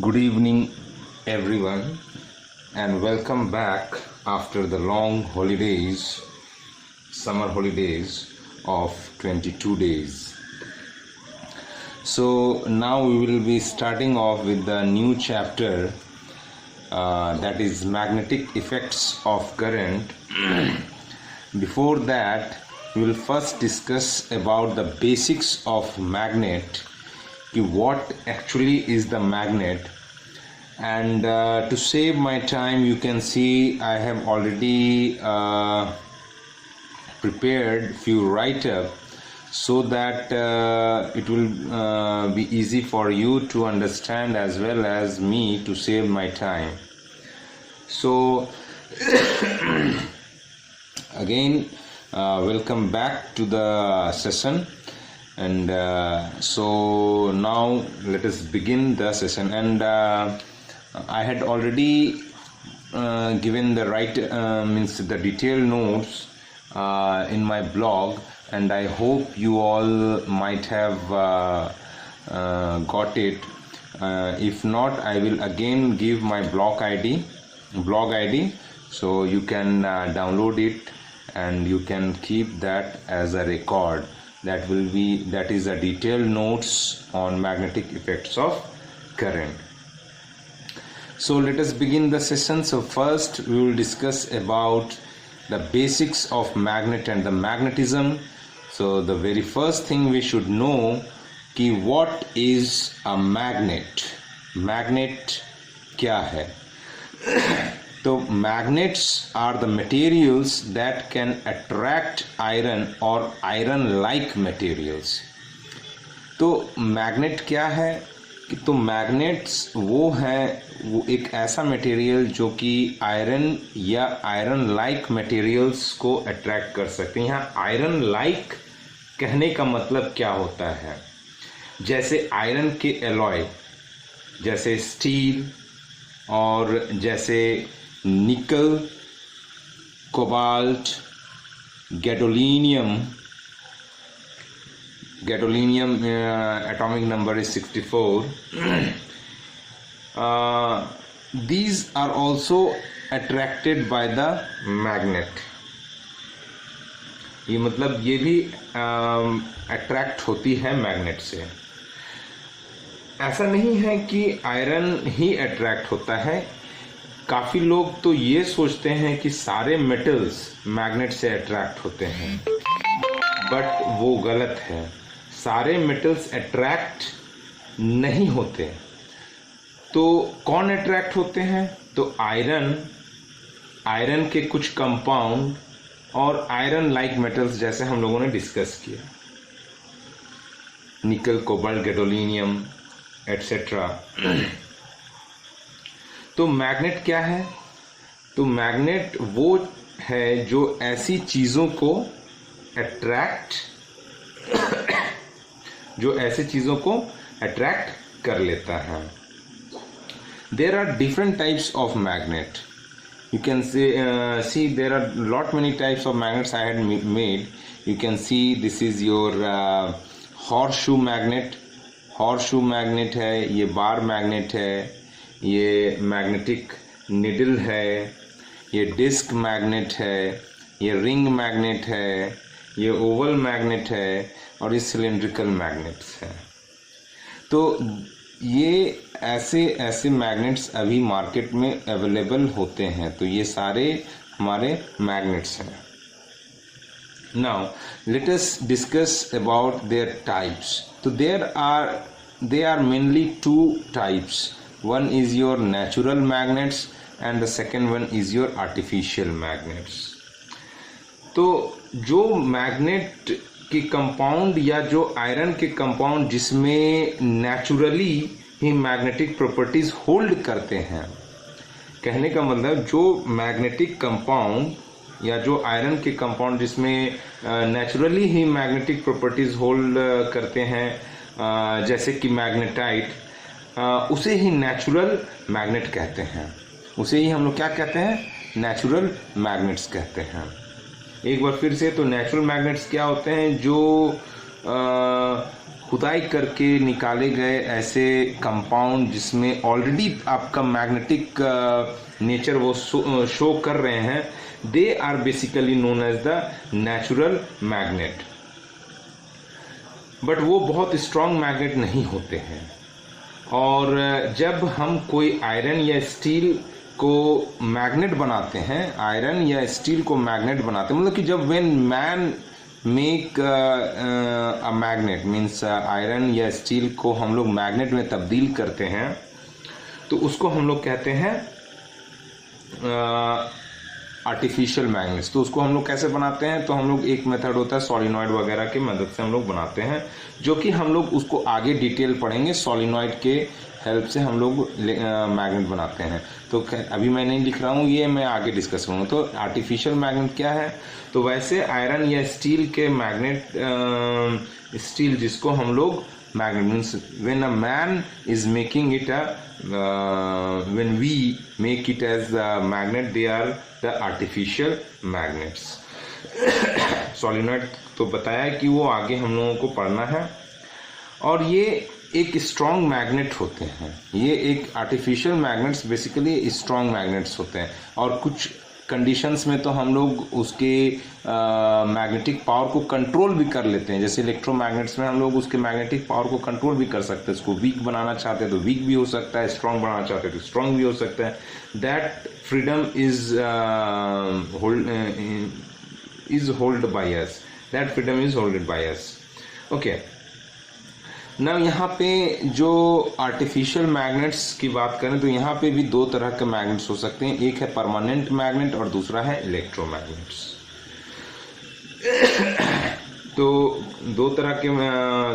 Good evening, everyone, and welcome back after the long holidays, summer holidays of 22 days. So, now we will be starting off with the new chapter that is magnetic effects of current. Before that, we will first discuss about the basics of magnet. What actually is the magnet, and to save my time, you can see I have already prepared few write-up so that it will be easy for you to understand as well as me to save my time. So again, welcome back to the session. And so now let us begin the session, and I had already given the means the detailed notes in my blog, and I hope you all might have got it. If not, I will again give my blog ID, so you can download it and you can keep that as a record. That is a detailed notes on magnetic effects of current. So let us begin the session. So first we will discuss about the basics of magnet and the magnetism. So the very first thing we should know कि what is a magnet. Magnet क्या है? So magnets are the materials that can attract iron or iron-like materials. तो magnet क्या है? तो magnets वो एक ऐसा मटेरियल जो कि आयरन या आयरन लाइक मटेरियल्स को अट्रैक्ट कर सकते हैं. यहाँ आयरन लाइक कहने का मतलब क्या होता है? जैसे आयरन के एलॉय, जैसे स्टील और जैसे निकल, cobalt, gadolinium atomic number is 64. These are also attracted by the magnet. ये मतलब ये भी अट्रैक्ट होती है मैग्नेट से. ऐसा नहीं है कि आयरन ही अट्रैक्ट होता है. काफ़ी लोग तो ये सोचते हैं कि सारे मेटल्स मैग्नेट से अट्रैक्ट होते हैं, बट वो गलत है. सारे मेटल्स अट्रैक्ट नहीं होते. तो कौन अट्रैक्ट होते हैं? तो आयरन के कुछ कंपाउंड और आयरन लाइक मेटल्स, जैसे हम लोगों ने डिस्कस किया, निकल, कोबाल्ट, गैडोलीनियम एटसेट्रा. तो मैग्नेट क्या है? तो मैग्नेट वो है जो ऐसी चीज़ों को अट्रैक्ट कर लेता है. There are different types of magnet. You can see there are lot many types of magnets I had made. You can see this is your horseshoe magnet. horseshoe magnet है, ये बार मैग्नेट है, ये magnetic needle है, ये disc magnet है, ये ring magnet है, ये ओवल मैग्नेट है, और ये सिलेंड्रिकल मैग्नेट्स है. तो ये ऐसे मैग्नेट्स अभी मार्केट में अवेलेबल होते हैं. तो ये सारे हमारे मैग्नेट्स हैं. Now let us discuss about their types. तो they are mainly two types. One is your natural magnets and the second one is your artificial magnets. तो जो मैग्नेट के कंपाउंड या जो आयरन के कंपाउंड जिसमें नेचुरली ही magnetic properties hold करते हैं, कहने का मतलब जो मैग्नेटिक कंपाउंड या जो आयरन के कंपाउंड जिसमें नेचुरली ही मैग्नेटिक प्रॉपर्टीज होल्ड करते हैं, जैसे कि मैग्नेटाइट, उसे ही नेचुरल मैग्नेट कहते हैं. उसे ही हम लोग क्या कहते हैं? नेचुरल मैग्नेट्स कहते हैं. एक बार फिर से, तो नेचुरल मैग्नेट्स क्या होते हैं? जो खुदाई करके निकाले गए ऐसे कंपाउंड जिसमें ऑलरेडी आपका मैग्नेटिक नेचर वो शो कर रहे हैं, they are basically known as the natural magnet. But वो बहुत स्ट्रॉन्ग मैग्नेट नहीं होते हैं। और जब हम कोई आयरन या स्टील को मैग्नेट बनाते हैं, आयरन या स्टील को मैग्नेट बनाते हैं, मतलब कि जब when man make a magnet means iron या स्टील को हम लोग मैग्नेट में तब्दील करते हैं, तो उसको हम लोग कहते हैं आर्टिफिशियल मैग्नेट्स। तो उसको हम लोग कैसे बनाते हैं, तो हम लोग एक मेथड होता है सॉलिनॉइड वगैरह की मदद से हम लोग बनाते हैं, जो कि हम लोग उसको आगे डिटेल पढ़ेंगे। सॉलिनॉइड के हेल्प से हम लोग मैग्नेट बनाते हैं। तो अभी मैं नहीं लिख रहा हूँ, ये मैं आगे डिस्कस करूँगा। तो आर्टिफिशियल मैग्नेट क्या है, तो वैसे आयरन या स्टील के मैग्नेट, स्टील जिसको हम लोग magnet means when a man is making it when we make it as a magnet, they are the artificial magnets. Solenoid तो बताया कि वो आगे हम लोगों को पढ़ना है। और ये एक स्ट्रॉन्ग मैग्नेट होते हैं, ये एक artificial magnets basically strong magnets होते हैं। और कुछ कंडीशंस में तो हम लोग उसके मैग्नेटिक पावर को कंट्रोल भी कर लेते हैं। जैसे इलेक्ट्रोमैग्नेट्स में हम लोग उसके मैग्नेटिक पावर को कंट्रोल भी कर सकते हैं। उसको वीक बनाना चाहते हैं तो वीक भी हो सकता है, स्ट्रांग बनाना चाहते हैं तो स्ट्रांग भी हो सकता है। That freedom is hold by us, that freedom is holded by us. Okay, ना यहाँ पे जो आर्टिफिशियल मैग्नेट्स की बात करें तो यहाँ पे भी दो तरह के मैग्नेट्स हो सकते हैं, एक है परमानेंट मैग्नेट और दूसरा है इलेक्ट्रोमैग्नेट्स। तो दो तरह के,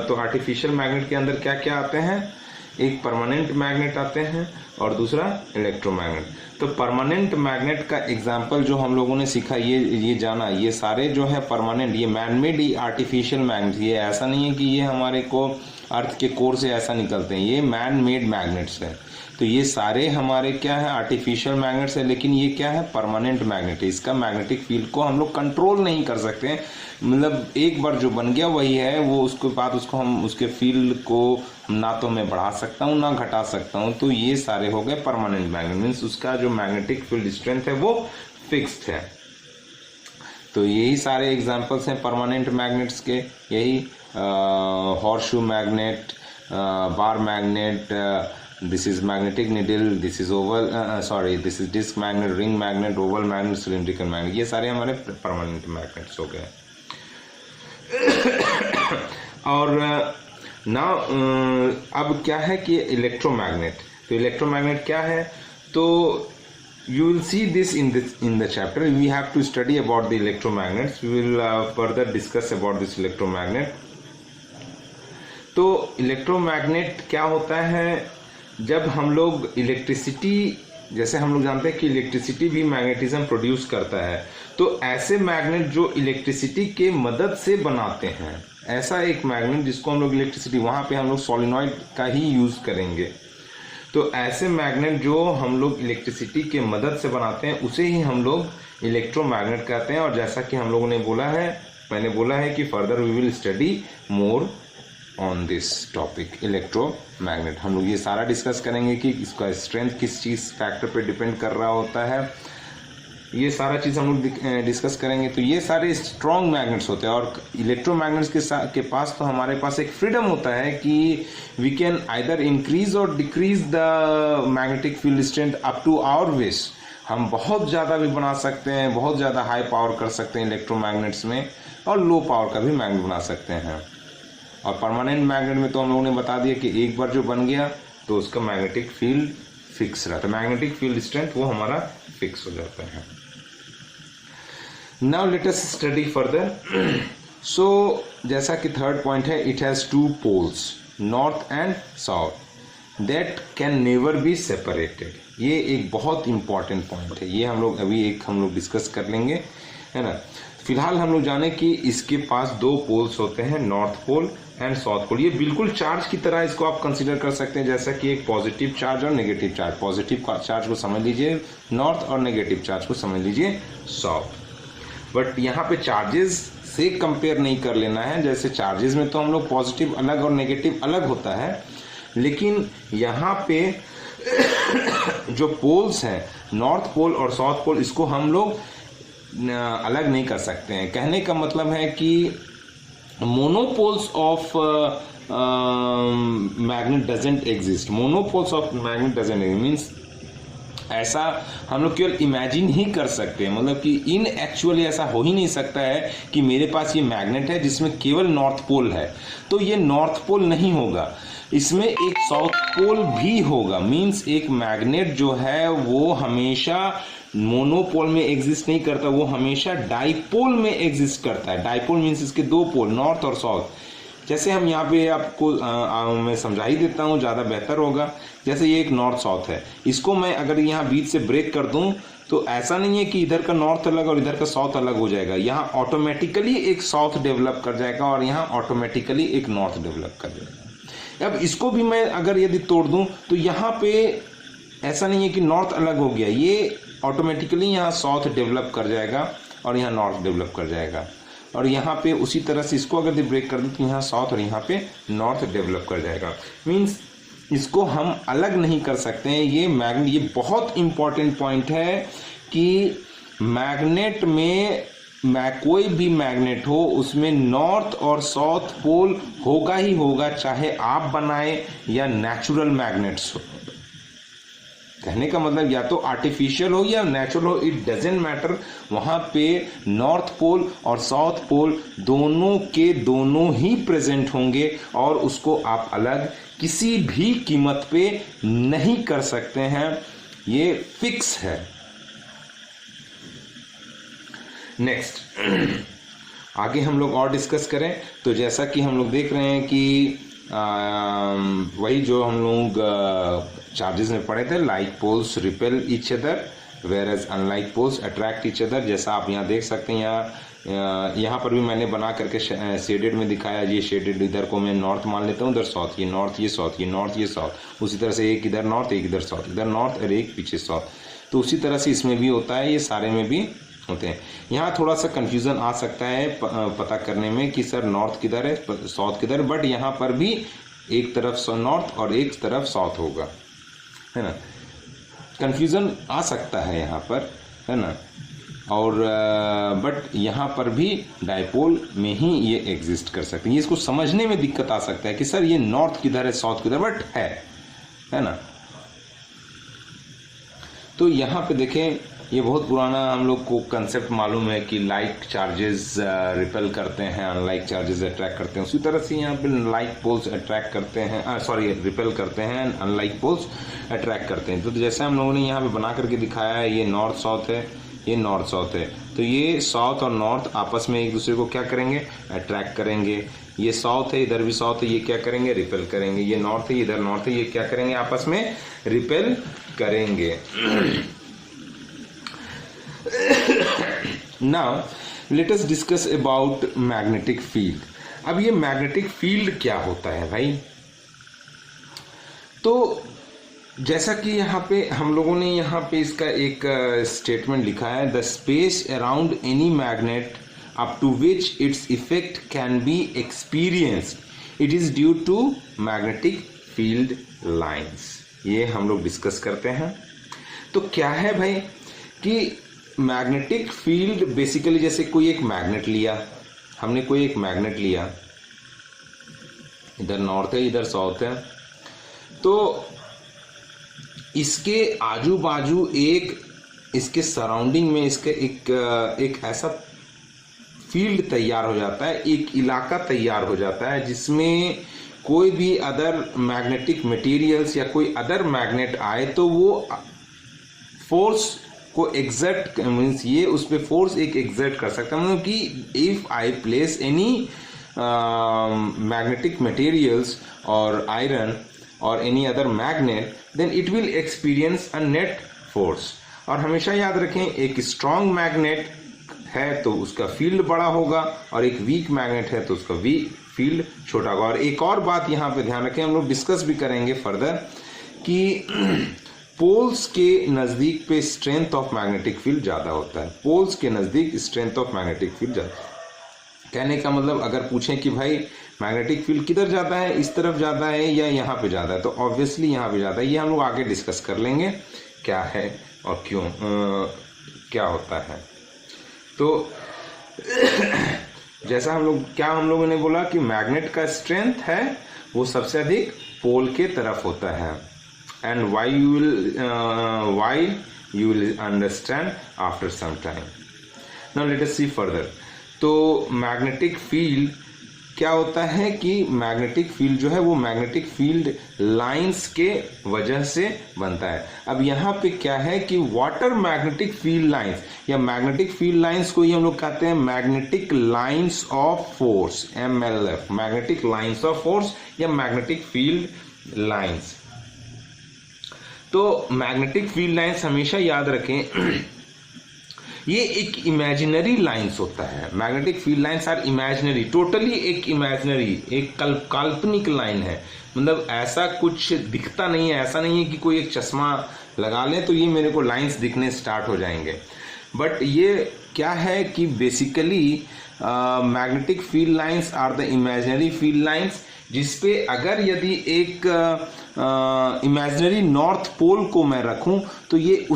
तो आर्टिफिशियल मैग्नेट के अंदर क्या क्या आते हैं, एक परमानेंट मैग्नेट आते हैं और दूसरा इलेक्ट्रोमैग्नेट। तो परमानेंट मैग्नेट का एग्जांपल जो हम लोगों ने सीखा, ये जाना, ये सारे जो है परमानेंट, ये मैनमेड आर्टिफिशियल मैग्नेट, ये ऐसा नहीं है कि ये हमारे को अर्थ के कोर से ऐसा निकलते हैं, ये मैन मेड मैग्नेट्स हैं। तो ये सारे हमारे क्या है, आर्टिफिशियल मैग्नेट्स है, लेकिन ये क्या है, परमानेंट मैग्नेट है। इसका मैग्नेटिक फील्ड को हम लोग कंट्रोल नहीं कर सकते हैं, मतलब एक बार जो बन गया वही है, वो उसके बाद उसको हम उसके फील्ड को ना तो मैं बढ़ा सकता हूँ ना घटा सकता हूँ। तो ये सारे हो गए परमानेंट मैग्नेट, मीन्स उसका जो मैग्नेटिक फील्ड स्ट्रेंथ है वो फिक्स्ड है। तो यही सारे एग्जांपल्स हैं परमानेंट मैग्नेट्स के, यही horseshoe magnet, bar magnet, this is magnetic needle, this is oval, this is disc magnet, ring magnet, oval magnet, cylindrical magnet, ये सारे हमारे परमानेंट मैग्नेट्स हो गए। और ना अब क्या है कि इलेक्ट्रोमैग्नेट, तो इलेक्ट्रोमैग्नेट क्या है, तो you will see this in the chapter. We have to study about the electromagnets. We will further discuss about this electromagnet. तो इलेक्ट्रोमैग्नेट क्या होता है, जब हम लोग इलेक्ट्रिसिटी, जैसे हम लोग जानते हैं कि इलेक्ट्रिसिटी भी मैग्नेटिज्म प्रोड्यूस करता है, तो ऐसे मैग्नेट जो इलेक्ट्रिसिटी के मदद से बनाते हैं, ऐसा एक मैग्नेट जिसको हम लोग इलेक्ट्रिसिटी, वहाँ पे हम लोग सोलिनॉइड का ही यूज़ करेंगे। तो ऐसे मैग्नेट जो हम लोग इलेक्ट्रिसिटी के मदद से बनाते हैं उसे ही हम लोग इलेक्ट्रोमैग्नेट कहते हैं। और जैसा कि हम लोगों ने बोला है, मैंने बोला है कि further we will study more on this topic electromagnet. हम लोग ये सारा डिस्कस करेंगे कि इसका स्ट्रेंथ किस चीज़ फैक्टर पे डिपेंड कर रहा होता है, ये सारा चीज़ हम लोग डिस्कस करेंगे। तो ये सारे स्ट्रॉन्ग मैग्नेट्स होते हैं। और इलेक्ट्रोमैग्नेट्स के पास तो हमारे पास एक फ्रीडम होता है कि we can either increase or decrease the magnetic field strength up to our wish. हम बहुत ज़्यादा भी बना सकते हैं, बहुत ज़्यादा हाई पावर कर सकते हैं इलेक्ट्रोमैग्नेट्स में, और लो पावर का भी मैग्नेट बना सकते हैं। और परमानेंट मैग्नेट में तो हम लोगों ने बता दिया कि एक बार जो बन गया तो उसका मैग्नेटिक फील्ड फिक्स रहता है, मैग्नेटिक फील्ड स्ट्रेंथ वो हमारा फिक्स हो जाता है। Now let us study further. So जैसा कि थर्ड पॉइंट है, it has two poles, north and south, that can never be separated. ये एक बहुत इंपॉर्टेंट पॉइंट है, ये हम लोग डिस्कस कर लेंगे, है ना। फिलहाल हम लोग जाने कि इसके पास दो पोल्स होते हैं, north pole and south pole. ये बिल्कुल चार्ज की तरह इसको आप कंसीडर कर सकते हैं, जैसा कि एक पॉजिटिव चार्ज और नेगेटिव चार्ज। पॉजिटिव चार्ज को समझ लीजिए नॉर्थ और नेगेटिव चार्ज को समझ लीजिए साउथ। बट यहाँ पे चार्जेस से कंपेयर नहीं कर लेना है। जैसे चार्जेस में तो हम लोग पॉजिटिव अलग और नेगेटिव अलग होता है, लेकिन यहाँ पे जो पोल्स हैं नॉर्थ पोल और साउथ पोल, इसको हम लोग अलग नहीं कर सकते हैं। कहने का मतलब है कि monopoles of magnet doesn't exist. Monopoles of magnet doesn't means ऐसा हम लोग केवल इमेजिन ही कर सकते हैं, मतलब कि इन एक्चुअली ऐसा हो ही नहीं सकता है कि मेरे पास ये मैग्नेट है जिसमें केवल नॉर्थ पोल है, तो ये नॉर्थ पोल नहीं होगा, इसमें एक साउथ पोल भी होगा। मीन्स एक मैग्नेट जो है वो हमेशा मोनोपोल में एग्जिस्ट नहीं करता, वो हमेशा डाइपोल में एग्जिस्ट करता है। डाइपोल मीन्स इसके दो पोल, नॉर्थ और साउथ। जैसे हम यहाँ पे आपको मैं समझा ही देता हूँ, ज़्यादा बेहतर होगा। जैसे ये एक नॉर्थ साउथ है, इसको मैं अगर यहाँ बीच से ब्रेक कर दूँ तो ऐसा नहीं है कि इधर का नॉर्थ अलग और इधर का साउथ अलग हो जाएगा। यहाँ ऑटोमेटिकली एक साउथ डेवलप कर जाएगा और यहाँ ऑटोमेटिकली एक नॉर्थ डेवलप कर जाएगा। अब इसको भी मैं अगर यदि तोड़ दूँ तो यहाँ पे ऐसा नहीं है कि नॉर्थ अलग हो गया, ये ऑटोमेटिकली यहाँ साउथ डेवलप कर जाएगा और यहाँ नॉर्थ डेवलप कर जाएगा। और यहाँ पे उसी तरह से इसको अगर ब्रेक कर दूँ तो यहाँ साउथ और यहाँ पे नॉर्थ डेवलप कर जाएगा। मीन्स इसको हम अलग नहीं कर सकते हैं। ये मैग्नेट, ये बहुत इंपॉर्टेंट पॉइंट है कि मैग्नेट में कोई भी मैग्नेट हो उसमें नॉर्थ और साउथ पोल होगा ही होगा, चाहे आप बनाए या नेचुरल मैग्नेट्स हो। कहने का मतलब या तो आर्टिफिशियल हो या नेचुरल हो, इट डजेंट मैटर, वहाँ पे नॉर्थ पोल और साउथ पोल दोनों के दोनों ही प्रेजेंट होंगे और उसको आप अलग किसी भी कीमत पे नहीं कर सकते हैं, ये फिक्स है। नेक्स्ट आगे हम लोग और डिस्कस करें तो जैसा कि हम लोग देख रहे हैं कि वही जो हम लोग चार्जेस में पढ़े थे, like poles repel each other whereas unlike poles attract each other. जैसा आप यहाँ देख सकते हैं, यहाँ पर भी मैंने बना करके शेडेड में दिखाया। ये शेडेड इधर को मैं नॉर्थ मान लेता हूँ, इधर साउथ, ये नॉर्थ ये साउथ, ये नॉर्थ ये साउथ। उसी तरह से एक इधर नॉर्थ एक इधर साउथ, इधर नॉर्थ और एक पीछे साउथ। तो उसी तरह से इसमें भी होता है, ये सारे में भी होते हैं। यहाँ थोड़ा सा कंफ्यूजन आ सकता है पता करने में कि सर नॉर्थ किधर है साउथ किधर, बट यहाँ पर भी एक तरफ नॉर्थ और एक तरफ साउथ होगा, है ना। कंफ्यूजन आ सकता है यहाँ पर, है ना। और बट यहाँ पर भी डाइपोल में ही ये एग्जिस्ट कर सकते हैं। ये इसको समझने में दिक्कत आ सकता है कि सर ये नॉर्थ किधर है साउथ किधर, बट है ना। तो यहाँ पे देखें, ये बहुत पुराना हम लोग को कंसेप्ट मालूम है कि लाइक चार्जेस रिपेल करते हैं, अनलाइक चार्जेस अट्रैक्ट करते हैं। उसी तरह से यहाँ पे लाइक पोल्स अट्रैक्ट करते हैं, रिपेल करते हैं, अनलाइक पोल्स अट्रैक्ट करते हैं। तो जैसे हम लोगों ने यहाँ पे बना करके दिखाया है, ये नॉर्थ साउथ है, ये नॉर्थ साउथ है, तो ये साउथ और नॉर्थ आपस में एक दूसरे को क्या करेंगे, अट्रैक्ट करेंगे। ये साउथ है, इधर भी साउथ है, ये क्या करेंगे, रिपेल करेंगे। ये नॉर्थ है, इधर नॉर्थ है, ये क्या करेंगे, आपस में रिपेल करेंगे। Now let us discuss about magnetic field. अब ये मैग्नेटिक फील्ड क्या होता है भाई? तो जैसा कि यहाँ पे हम लोगों ने यहाँ पे इसका एक स्टेटमेंट लिखा है, the space around any magnet up to which its effect can be experienced it is due to magnetic field lines. ये हम लोग डिस्कस करते हैं। तो क्या है भाई कि मैग्नेटिक फील्ड बेसिकली, जैसे कोई एक मैग्नेट लिया हमने, कोई एक मैग्नेट लिया, इधर नॉर्थ है इधर साउथ है, तो इसके आजू बाजू एक, इसके सराउंडिंग में इसके एक ऐसा फील्ड तैयार हो जाता है, एक इलाका तैयार हो जाता है जिसमें कोई भी अदर मैग्नेटिक मटेरियल्स या कोई अदर मैग्नेट आए तो वो फोर्स को एग्जर्ट, मीन्स ये उस पर फोर्स एक एग्जर्ट कर सकता है। मतलब कि if I place any magnetic materials or iron or any other magnet, then it will experience a net force. और हमेशा याद रखें, एक स्ट्रॉन्ग मैग्नेट है तो उसका फील्ड बड़ा होगा और एक वीक मैग्नेट है तो उसका फील्ड छोटा होगा। और एक और बात यहाँ पे ध्यान रखें, हम लोग डिस्कस भी करेंगे फर्दर कि पोल्स के नज़दीक पे स्ट्रेंथ ऑफ मैग्नेटिक फील्ड ज़्यादा होता है। पोल्स के नज़दीक स्ट्रेंथ ऑफ मैग्नेटिक फील्ड ज़्यादा। कहने का मतलब अगर पूछें कि भाई मैग्नेटिक फील्ड किधर जाता है, इस तरफ जाता है या यहाँ पे जाता है, तो ऑब्वियसली यहाँ पे जाता है। ये हम लोग आगे डिस्कस कर लेंगे क्या है और क्यों क्या होता है। तो जैसा हम लोगों ने बोला कि मैग्नेट का स्ट्रेंथ है वो सबसे अधिक पोल के तरफ होता है। And why you will understand after some time. Now let us see further. तो मैग्नेटिक फील्ड क्या होता है कि मैग्नेटिक फील्ड जो है वो मैग्नेटिक फील्ड लाइंस के वजह से बनता है। अब यहाँ पे क्या है कि वाटर मैग्नेटिक फील्ड लाइंस या मैग्नेटिक फील्ड लाइंस को ही हम लोग कहते हैं magnetic lines of force, MLF, magnetic lines of force या मैग्नेटिक फील्ड लाइंस। तो मैग्नेटिक फील्ड लाइंस हमेशा याद रखें ये एक इमेजिनरी लाइंस होता है। Magnetic field lines are imaginary, totally एक इमेजिनरी, एक काल्पनिक लाइन है। मतलब ऐसा कुछ दिखता नहीं है, ऐसा नहीं है कि कोई एक चश्मा लगा ले तो ये मेरे को लाइंस दिखने स्टार्ट हो जाएंगे। बट ये क्या है कि basically magnetic field lines are the imaginary field lines, जिसपे अगर यदि एक इमेजिनरी नॉर्थ पोल को मैं रखूं तो ये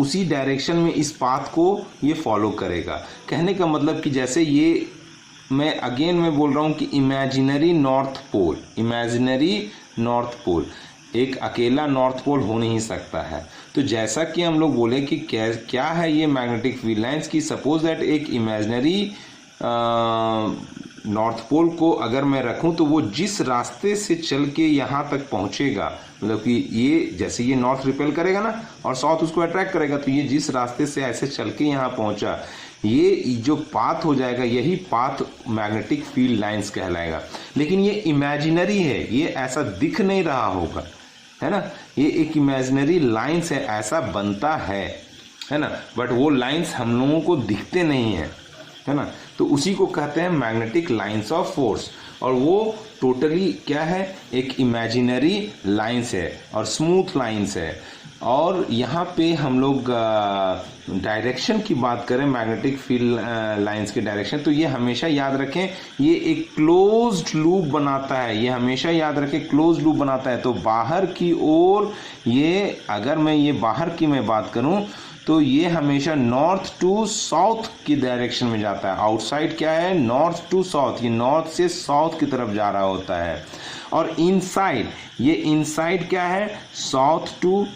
उसी डायरेक्शन में इस पाथ को ये फॉलो करेगा। कहने का मतलब कि जैसे ये मैं बोल रहा हूँ कि इमेजिनरी नॉर्थ पोल, एक अकेला नॉर्थ पोल हो नहीं सकता है। तो जैसा कि हम लोग बोले कि क्या है ये मैग्नेटिक फील्ड लाइंस की सपोज दैट एक इमेजिनरी नॉर्थ पोल को अगर मैं रखूं तो वो जिस रास्ते से चल के यहाँ तक पहुँचेगा, मतलब कि ये जैसे ये नॉर्थ रिपेल करेगा ना और साउथ उसको अट्रैक्ट करेगा, तो ये जिस रास्ते से ऐसे चल के यहाँ पहुँचा, ये जो पाथ हो जाएगा यही पाथ मैग्नेटिक फील्ड लाइंस कहलाएगा। लेकिन ये इमेजिनरी है, ये ऐसा दिख नहीं रहा होगा, है ना, ये एक इमेजिनरी लाइंस है, ऐसा बनता है ना, बट वो लाइंस हम लोगों को दिखते नहीं है ना। तो उसी को कहते हैं मैग्नेटिक लाइंस ऑफ फोर्स। और वो टोटली क्या है, एक इमेजिनरी लाइंस है और स्मूथ लाइंस है। और यहाँ पे हम लोग डायरेक्शन की बात करें, मैग्नेटिक फील्ड लाइंस के डायरेक्शन, तो ये हमेशा याद रखें ये एक क्लोज्ड लूप बनाता है। ये हमेशा याद रखें क्लोज्ड लूप बनाता है। तो बाहर की ओर ये, अगर मैं ये बाहर की मैं बात करूं तो ये हमेशा नॉर्थ टू साउथ की डायरेक्शन में जाता है। आउटसाइड क्या है, नॉर्थ टू साउथ, ये नॉर्थ से साउथ की तरफ जा रहा होता है। और इनसाइड, ये इनसाइड क्या है, साउथ टू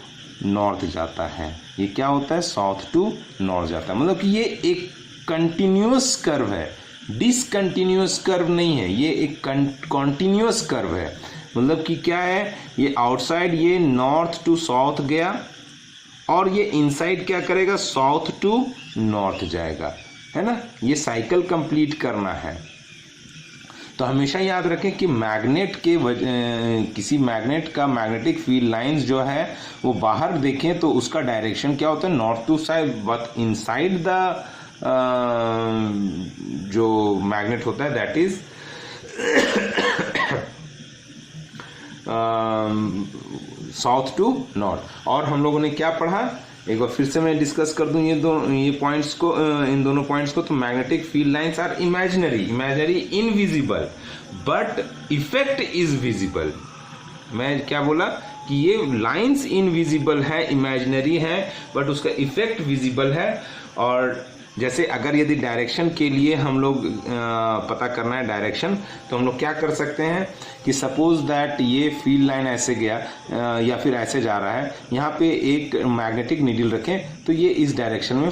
नॉर्थ जाता है। ये क्या होता है, साउथ टू नॉर्थ जाता है। मतलब कि ये एक कंटिन्यूअस कर्व है, डिसकंटिन्यूअस कर्व नहीं है, ये एक कॉन्टिन्यूअस कर्व है। मतलब कि क्या है, ये आउटसाइड ये नॉर्थ टू साउथ गया और ये इनसाइड क्या करेगा, साउथ टू नॉर्थ जाएगा, है ना। ये साइकिल कंप्लीट करना है। तो हमेशा याद रखें कि मैग्नेट के किसी मैग्नेट का मैग्नेटिक फील्ड लाइंस जो है वो बाहर देखें तो उसका डायरेक्शन क्या होता है, north to south, but inside the जो मैग्नेट होता है that is south to north. और हम लोगों ने क्या पढ़ा, एक बार फिर से मैं डिस्कस कर दूं ये पॉइंट्स को, इन दोनों पॉइंट्स को। तो magnetic field lines are imaginary invisible but effect is visible. मैं क्या बोला कि ये लाइंस इनविजिबल है, इमेजिनरी है, बट उसका इफेक्ट विजिबल है। और जैसे अगर यदि डायरेक्शन के लिए हम लोग पता करना है डायरेक्शन, तो हम लोग क्या कर सकते हैं कि सपोज दैट ये फील्ड लाइन ऐसे गया या फिर ऐसे जा रहा है, यहाँ पे एक मैग्नेटिक नीडल रखें तो ये इस डायरेक्शन में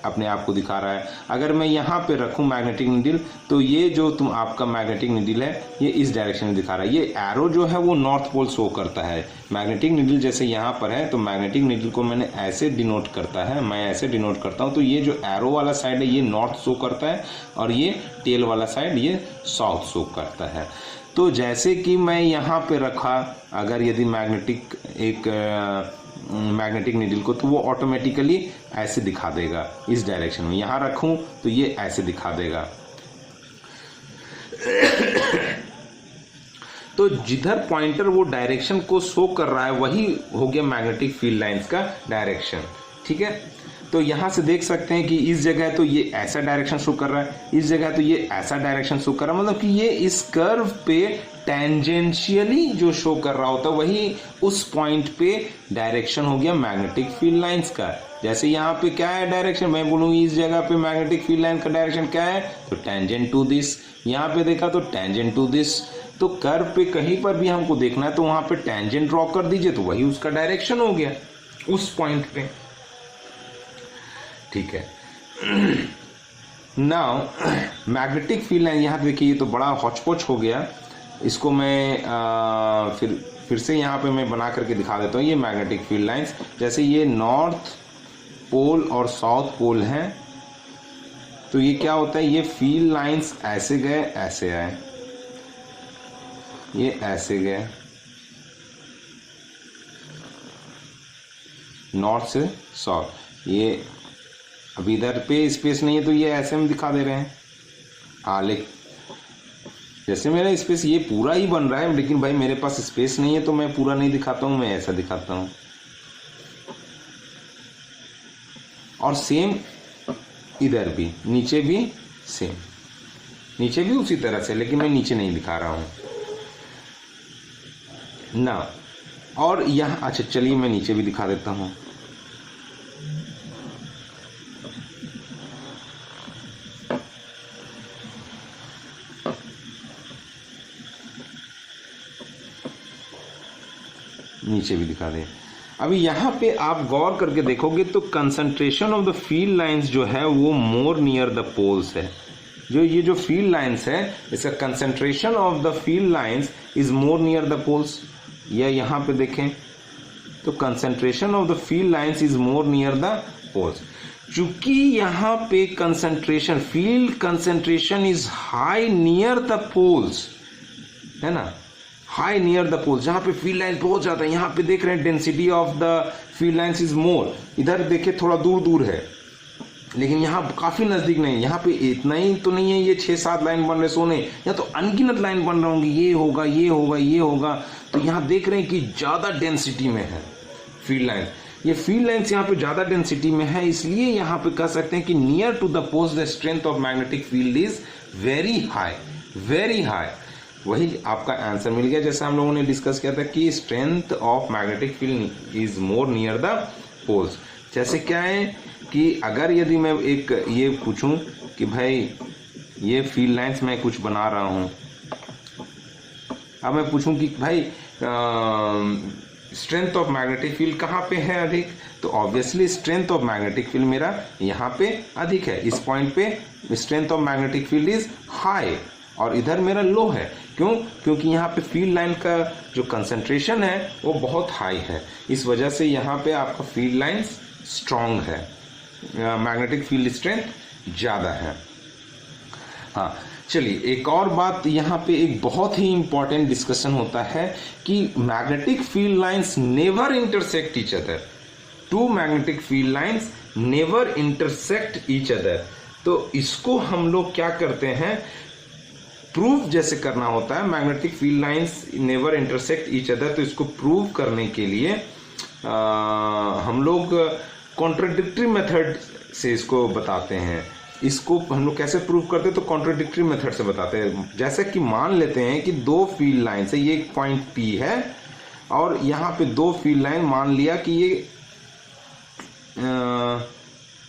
अपने आप को दिखा रहा है। अगर मैं यहाँ पे रखूँ मैग्नेटिक नीडल तो ये जो आपका मैग्नेटिक नीडल है ये इस डायरेक्शन में दिखा रहा है। ये एरो जो है वो नॉर्थ पोल शो करता है। मैग्नेटिक नीडल जैसे यहाँ पर है तो मैग्नेटिक नीडल को मैंने ऐसे डिनोट करता है, मैं ऐसे डिनोट करता हूँ। तो ये जो एरो वाला साइड है ये नॉर्थ शो करता है और ये टेल वाला साइड ये साउथ शो करता है। तो जैसे कि मैं यहाँ पे रखा, अगर यदि मैग्नेटिक नीडल को, तो वो ऑटोमेटिकली ऐसे दिखा देगा इस डायरेक्शन में। यहाँ रखूं तो ये ऐसे दिखा देगा। तो जिधर पॉइंटर वो डायरेक्शन को शो कर रहा है वही हो गया मैग्नेटिक फील्ड लाइंस का डायरेक्शन, ठीक है। तो यहाँ से देख सकते हैं कि इस जगह तो ये ऐसा डायरेक्शन शो कर रहा है, इस जगह तो ये ऐसा डायरेक्शन शो कर रहा है, मतलब कि ये इस कर्व पे टेंजेंशियली जो शो कर रहा होता है वही उस पॉइंट पे डायरेक्शन हो गया मैग्नेटिक फील्ड लाइंस का। जैसे यहाँ पे क्या है डायरेक्शन, मैं बोलूँगी इस जगह पे मैग्नेटिक फील्ड लाइन का डायरेक्शन क्या है, तो टेंजेंट टू दिस। यहाँ पे देखा तो टेंजेंट टू दिस। तो कर्व पे कहीं पर भी हमको देखना है तो वहाँ पे टेंजेंट ड्रॉ कर दीजिए, तो वही उसका डायरेक्शन हो गया उस पॉइंट पे। ठीक है, नाउ मैग्नेटिक फील्ड लाइन, यहाँ देखिए ये तो बड़ा हौच-पौच हो गया, इसको मैं फिर से यहाँ पे मैं बना करके दिखा देता हूँ। ये मैग्नेटिक फील्ड लाइंस, जैसे ये नॉर्थ पोल और साउथ पोल हैं, तो ये क्या होता है, ये फील्ड लाइंस ऐसे गए ऐसे आए, ये ऐसे गए नॉर्थ से साउथ। ये अभी इधर पे स्पेस नहीं है तो ये ऐसे में दिखा दे रहे हैं। हाँ, लेकिन जैसे मेरा स्पेस ये पूरा ही बन रहा है, लेकिन भाई मेरे पास स्पेस नहीं है तो मैं पूरा नहीं दिखाता हूँ, मैं ऐसा दिखाता हूँ। और सेम इधर भी, नीचे भी सेम, नीचे भी उसी तरह से, लेकिन मैं नीचे नहीं दिखा रहा हूँ ना। और यहाँ, अच्छा चलिए मैं नीचे भी दिखा देता हूँ। नीचे भी दिखा दें। अभी यहाँ पे आप गौर करके देखोगे तो concentration of the field lines जो है वो मोर नियर द पोल्स है। जो ये जो फील्ड लाइंस है, इसका concentration of the field lines is more near the poles. या यहाँ पे देखें तो concentration of the field lines is more near the poles. चूंकि यहाँ पे concentration, field concentration is high near the poles, है ना, हाई नियर द पोल्स, जहाँ पे फील्ड लाइंस बहुत ज़्यादा है। यहाँ पे देख रहे हैं density of the field lines is मोर, इधर देखे थोड़ा दूर दूर है, लेकिन यहाँ काफ़ी नज़दीक नहीं। यहाँ पे इतना ही तो नहीं है, ये 6-7 लाइन बन रहे सोने, या तो अनगिनत लाइन बन रहे होंगे, ये होगा ये होगा ये होगा। तो यहाँ देख रहे हैं कि ज़्यादा डेंसिटी में है फील्ड लाइन। ये फील्ड लाइन्स यहाँ पे ज़्यादा डेंसिटी में है, इसलिए यहाँ पे कह सकते हैं कि near to the poles the strength of magnetic field is very high, very high. वही आपका आंसर मिल गया, जैसे हम लोगों ने डिस्कस किया था कि strength of magnetic field is more near the poles. जैसे क्या है कि अगर यदि मैं एक ये पूछूं कि भाई ये फील्ड लाइंस मैं कुछ बना रहा हूं, अब मैं पूछूं कि भाई स्ट्रेंथ ऑफ मैग्नेटिक फील्ड कहाँ पे है अधिक, तो obviously strength of magnetic field मेरा यहाँ पे अधिक है। इस पॉइंट पे strength of magnetic field is high और इधर मेरा लो है। क्यों? क्योंकि यहाँ पे फील्ड लाइन का जो कंसंट्रेशन है वो बहुत हाई है, इस वजह से यहाँ पे आपका फील्ड लाइंस स्ट्रॉन्ग है, मैग्नेटिक फील्ड स्ट्रेंथ ज़्यादा है। हाँ चलिए, एक और बात यहाँ पे एक बहुत ही इंपॉर्टेंट डिस्कशन होता है कि magnetic field lines never intersect each other. Two magnetic field lines never intersect each other. तो इसको हम लोग क्या करते हैं, प्रूव जैसे करना होता है, magnetic field lines never intersect each other, तो इसको प्रूव करने के लिए हम लोग कॉन्ट्राडिक्टरी मेथड से इसको बताते हैं। इसको हम लोग कैसे प्रूव करते हैं, तो कॉन्ट्राडिक्टरी मेथड से बताते हैं। जैसे कि मान लेते हैं कि दो फील्ड लाइन है, ये एक पॉइंट P है और यहाँ पे दो फील्ड लाइन मान लिया कि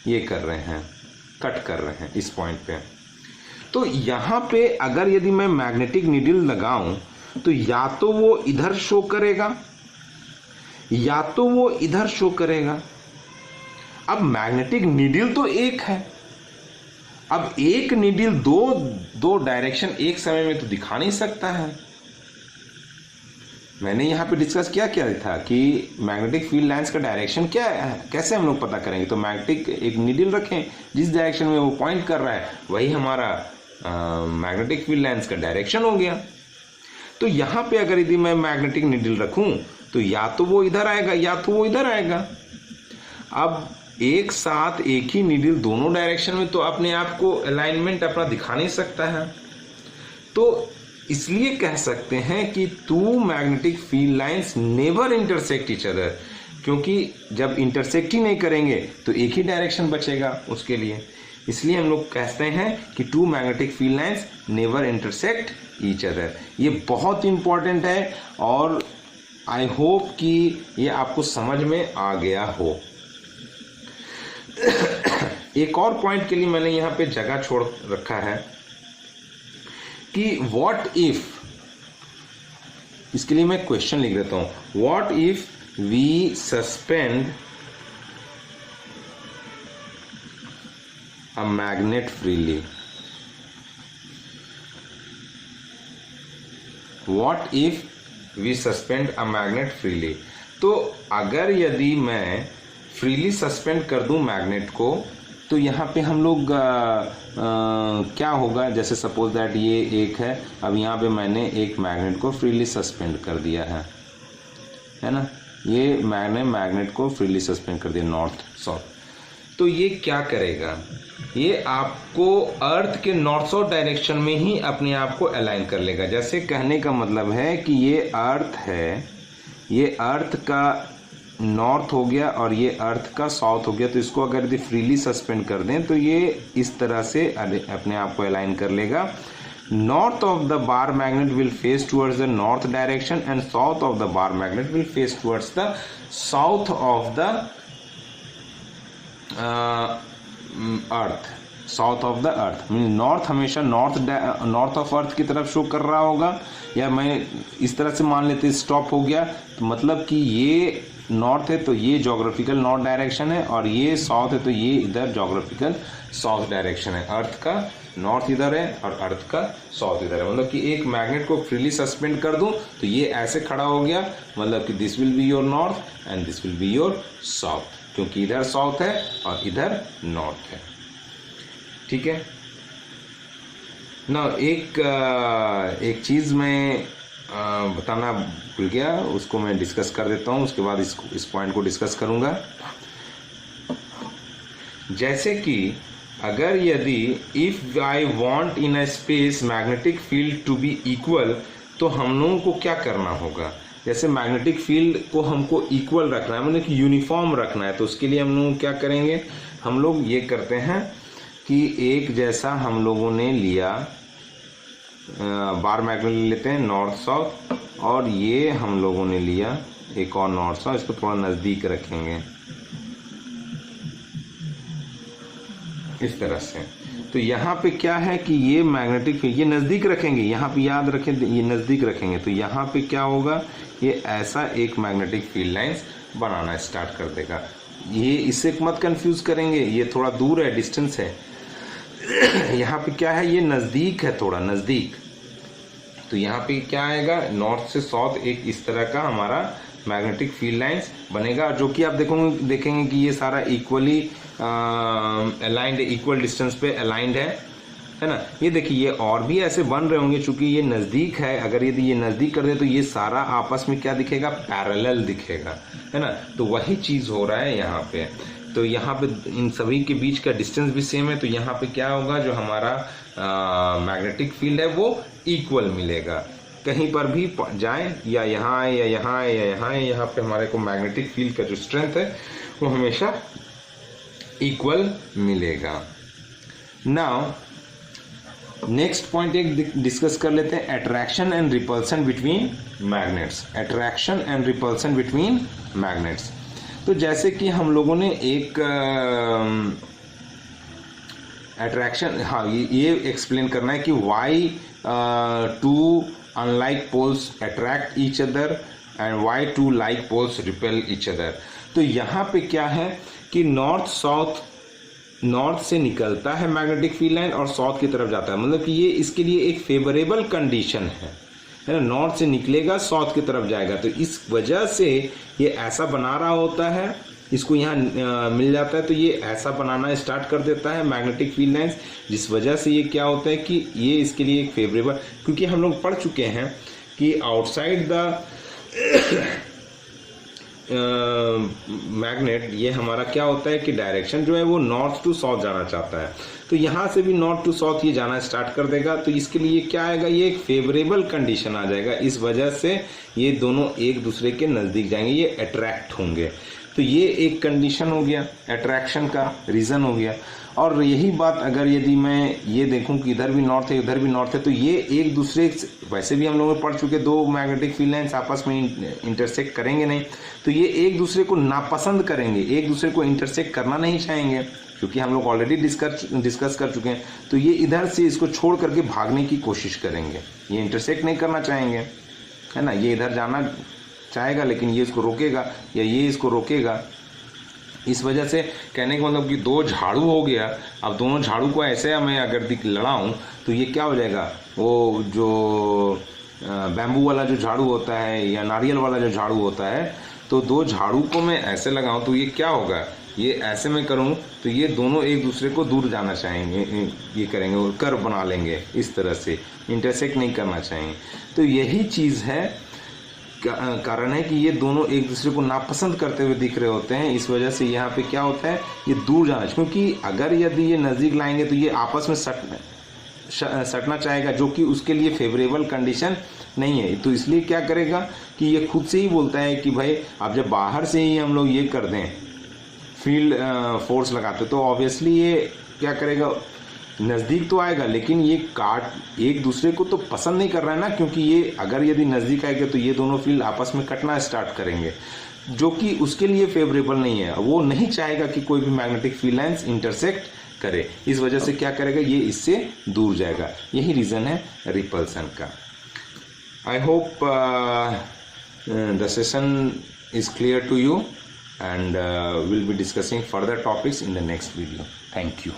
ये कर रहे हैं, कट कर रहे हैं इस पॉइंट पे। तो यहाँ पे अगर यदि मैं मैग्नेटिक नीडल लगाऊं तो या तो वो इधर शो करेगा या तो वो इधर शो करेगा। अब मैग्नेटिक नीडल तो एक है, अब एक नीडल दो डायरेक्शन एक समय में तो दिखा नहीं सकता है। मैंने यहाँ पे डिस्कस क्या था कि मैग्नेटिक फील्ड लाइंस का डायरेक्शन क्या है, कैसे हम लोग पता करेंगे। तो मैग्नेटिक एक नीडल रखें, जिस डायरेक्शन में वो पॉइंट कर रहा है वही हमारा मैग्नेटिक फील्ड लाइंस का डायरेक्शन हो गया। तो यहाँ पे अगर यदि मैं मैग्नेटिक नीडल रखूँ तो या तो वो इधर आएगा या तो वो इधर आएगा। अब एक साथ एक ही नीडल दोनों डायरेक्शन में तो अपने आप को अलाइनमेंट अपना दिखा नहीं सकता है। तो इसलिए कह सकते हैं कि two magnetic field lines never intersect each other. क्योंकि जब इंटरसेक्ट ही नहीं करेंगे तो एक ही डायरेक्शन बचेगा उसके लिए। इसलिए हम लोग कहते हैं कि two magnetic field lines never intersect each other. ये बहुत इंपॉर्टेंट है और आई होप कि ये आपको समझ में आ गया हो। एक और पॉइंट के लिए मैंने यहाँ पे जगह छोड़ रखा है कि व्हाट इफ, इसके लिए मैं क्वेश्चन लिख देता हूं, what if we suspend a magnet freely, what if we suspend a magnet freely. तो अगर यदि मैं फ्रीली सस्पेंड कर दूं मैग्नेट को तो यहाँ पे हम लोग क्या होगा, जैसे सपोज दैट ये एक है, अब यहाँ पे मैंने एक मैग्नेट को फ्रीली सस्पेंड कर दिया है ना, ये मैंने मैग्नेट को फ्रीली सस्पेंड कर दिया नॉर्थ साउथ। तो ये क्या करेगा, ये आपको अर्थ के नॉर्थ साउथ डायरेक्शन में ही अपने आप को अलाइन कर लेगा। जैसे कहने का मतलब है कि ये अर्थ है, ये अर्थ का नॉर्थ हो गया और ये अर्थ का साउथ हो गया, तो इसको अगर यदि फ्रीली सस्पेंड कर दें तो ये इस तरह से अपने आप को अलाइन कर लेगा। North of the bar magnet will face towards the north direction and south of the bar magnet will face towards the south of the earth, south of the earth mean north हमेशा north of earth की तरफ show कर रहा होगा। या मैं इस तरह से मान लेते स्टॉप हो गया, तो मतलब कि ये नॉर्थ है तो ये जोग्राफिकल नॉर्थ डायरेक्शन है और ये साउथ है तो ये इधर जोग्राफिकल साउथ डायरेक्शन है। अर्थ का नॉर्थ इधर है और अर्थ का साउथ इधर है। मतलब कि एक मैग्नेट को फ्रीली सस्पेंड कर दूं तो ये ऐसे खड़ा हो गया, मतलब कि this will be your north and this will be your south, क्योंकि इधर साउथ है और इधर नॉर्थ है। ठीक है ना। एक चीज़ मैं बताना भूल गया, उसको मैं डिस्कस कर देता हूँ, उसके बाद इस पॉइंट को डिस्कस करूँगा। जैसे कि अगर यदि if I want in a space magnetic field to be equal, तो हम लोगों को क्या करना होगा, जैसे मैग्नेटिक फील्ड को हमको इक्वल रखना है, मतलब कि यूनिफॉर्म रखना है, तो उसके लिए हम लोग क्या करेंगे, हम लोग ये करते हैं कि एक जैसा हम लोगों ने लिया बार मैग्नेट लेते हैं नॉर्थ साउथ, और ये हम लोगों ने लिया एक और नॉर्थ साउथ, इसको थोड़ा नज़दीक रखेंगे इस तरह से। तो यहाँ पे क्या है कि ये मैग्नेटिक फील्ड ये नज़दीक रखेंगे, यहाँ पे याद रखें ये नज़दीक रखेंगे, तो यहाँ पे क्या होगा, ये ऐसा एक मैग्नेटिक फील्ड लाइंस बनाना स्टार्ट कर देगा। ये इससे मत कंफ्यूज करेंगे, ये थोड़ा दूर है, डिस्टेंस है। यहाँ पे क्या है, ये नज़दीक है, थोड़ा नज़दीक। तो यहाँ पे क्या आएगा, नॉर्थ से साउथ एक इस तरह का हमारा मैग्नेटिक फील्ड लाइंस बनेगा, जो कि आप देखेंगे कि ये सारा इक्वली अलाइंड, इक्वल डिस्टेंस पे अलाइंड है ना। ये देखिए ये और भी ऐसे बन रहे होंगे, चूंकि ये नज़दीक है, अगर यदि ये नज़दीक कर दे तो ये सारा आपस में क्या दिखेगा, पैरेलल दिखेगा, है ना। तो वही चीज़ हो रहा है यहाँ पे। तो यहाँ पे इन सभी के बीच का डिस्टेंस भी सेम है, तो यहाँ पे क्या होगा, जो हमारा मैग्नेटिक फील्ड है वो इक्वल मिलेगा। कहीं पर भी जाएं, या यहाँ आए या यहाँ आए या यहाँ आए, यहाँ पे हमारे को मैग्नेटिक फील्ड का जो स्ट्रेंथ है वो हमेशा इक्वल मिलेगा। नाउ नेक्स्ट पॉइंट एक डिस्कस कर लेते हैं, attraction and repulsion between magnets. Attraction and repulsion between magnets. तो जैसे कि हम लोगों ने एक अट्रैक्शन, हाँ ये एक्सप्लेन करना है कि why two unlike poles attract each other and why two like poles repel each other. तो यहाँ पे क्या है कि नॉर्थ साउथ, नॉर्थ से निकलता है मैग्नेटिक फील्ड लाइन और साउथ की तरफ जाता है, मतलब कि ये इसके लिए एक फेवरेबल कंडीशन है ना। नॉर्थ से निकलेगा साउथ की तरफ जाएगा, तो इस वजह से ये ऐसा बना रहा होता है, इसको यहाँ मिल जाता है, तो ये ऐसा बनाना स्टार्ट कर देता है मैग्नेटिक फील्ड लाइंस, जिस वजह से ये क्या होता है कि ये इसके लिए एक फेवरेबल, क्योंकि हम लोग पढ़ चुके हैं कि आउटसाइड द मैग्नेट, ये हमारा क्या होता है कि डायरेक्शन जो है वो नॉर्थ टू साउथ जाना चाहता है, तो यहाँ से भी नॉर्थ टू साउथ ये जाना स्टार्ट कर देगा। तो इसके लिए क्या आएगा, ये एक फेवरेबल कंडीशन आ जाएगा, इस वजह से ये दोनों एक दूसरे के नज़दीक जाएंगे, ये अट्रैक्ट होंगे। तो ये एक कंडीशन हो गया, अट्रैक्शन का रीज़न हो गया। और यही बात अगर यदि मैं ये देखूं कि इधर भी नॉर्थ है इधर भी नॉर्थ है, तो ये एक दूसरे, वैसे भी हम लोग पढ़ चुके, दो मैग्नेटिक फील्ड लाइंस आपस में इंटरसेक्ट करेंगे नहीं, तो ये एक दूसरे को नापसंद करेंगे, एक दूसरे को इंटरसेक्ट करना नहीं चाहेंगे, क्योंकि हम लोग ऑलरेडी डिस्कस कर चुके हैं। तो ये इधर से इसको छोड़ करके भागने की कोशिश करेंगे, ये इंटरसेक्ट नहीं करना चाहेंगे, है ना। ये इधर जाना चाहेगा लेकिन ये इसको रोकेगा या ये इसको रोकेगा। इस वजह से कहने का मतलब कि दो झाड़ू हो गया, अब दोनों झाड़ू को ऐसे मैं अगर लड़ाऊं तो ये क्या हो जाएगा, वो जो बैम्बू वाला जो झाड़ू होता है या नारियल वाला जो झाड़ू होता है, तो दो झाड़ू को मैं ऐसे लगाऊं तो ये क्या होगा, ये ऐसे मैं करूं तो ये दोनों एक दूसरे को दूर जाना चाहेंगे, ये करेंगे और कर्व बना लेंगे, इस तरह से इंटरसेक्ट नहीं करना चाहेंगे। तो यही चीज़ है, कारण है कि ये दोनों एक दूसरे को नापसंद करते हुए दिख रहे होते हैं। इस वजह से यहाँ पे क्या होता है, ये दूर जाना, क्योंकि अगर यदि ये नज़दीक लाएंगे तो ये आपस में सटना चाहेगा, जो कि उसके लिए फेवरेबल कंडीशन नहीं है। तो इसलिए क्या करेगा कि ये खुद से ही बोलता है कि भाई अब जब बाहर से ही हम लोग ये कर दें, फील्ड फोर्स लगाते, तो ऑब्वियसली ये क्या करेगा, नज़दीक तो आएगा लेकिन ये एक दूसरे को तो पसंद नहीं कर रहा है ना, क्योंकि ये अगर यदि नज़दीक आएगा तो ये दोनों फील्ड आपस में कटना स्टार्ट करेंगे, जो कि उसके लिए फेवरेबल नहीं है। वो नहीं चाहेगा कि कोई भी मैग्नेटिक फील्ड लाइंस इंटरसेक्ट करे, इस वजह से क्या करेगा, ये इससे दूर जाएगा। यही रीज़न है रिपल्सन का। I hope the session is clear to you and we'll be discussing further topics in the next video. Thank you.